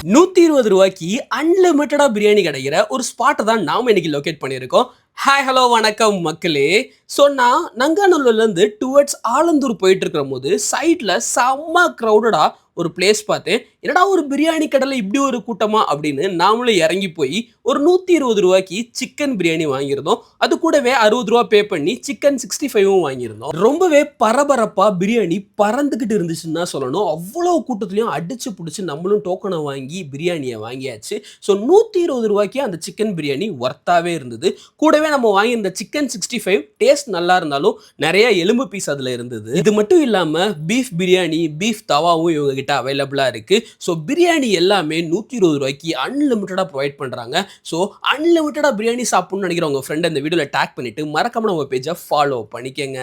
ரூ. 120 அன்லிமிட்டடா பிரியாணி கிடைக்கிற ஒரு ஸ்பாட்டை தான் நாம இன்னைக்கு லொகேட் பண்ணியிருக்கோம். ஹாய் ஹலோ வணக்கம் மக்களே. ஸோ நான் நங்காநல்லூர்லேருந்து டுவர்ட்ஸ் ஆலந்தூர் போயிட்டு இருக்கிற போது சைட்ல செம்ம க்ரௌடடா ஒரு பிளேஸ் பார்த்தேன். என்னடா ஒரு பிரியாணி கடையில் இப்படி ஒரு கூட்டமா அப்படின்னு நாமளும் இறங்கி போய் ஒரு ரூ. 120 சிக்கன் பிரியாணி வாங்கியிருந்தோம். அது கூடவே ரூ. 60 பே பண்ணி சிக்கன் 65ம் வாங்கியிருந்தோம். ரொம்பவே பரபரப்பா பிரியாணி பறந்துகிட்டு இருந்துச்சுன்னு தான் சொல்லணும். அவ்வளோ கூட்டத்திலையும் அடிச்சு பிடிச்சி நம்மளும் டோக்கனை வாங்கி பிரியாணியை வாங்கியாச்சு. ஸோ ரூ. 120 அந்த சிக்கன் பிரியாணி ஒர்த்தாவே இருந்தது. கூடவே நம்ம வாங்கியிருந்த சிக்கன் 65 டேஸ்ட் நல்லா இருந்தாலும் நிறைய எலும்பு பீஸ் அதில் இருந்தது. இது மட்டும் இல்லாமல் பீஃப் பிரியாணி, பீஃப் தவாவும் இவங்க கிட்ட அவைலபிளாக இருக்கு. ஸோ பிரியாணி எல்லாமே ரூ. 120 அன்லிமிட்டடாக ப்ரொவைட் பண்ணுறாங்க. ஸோ அன்லிமிட்டடாக பிரியாணி சாப்பிடணும்னு நினைக்கிற உங்க ஃப்ரெண்ட் இந்த வீடியோவில் டேக் பண்ணிட்டு மறக்காம நம்ம பேஜை ஃபாலோ பண்ணிக்கங்க.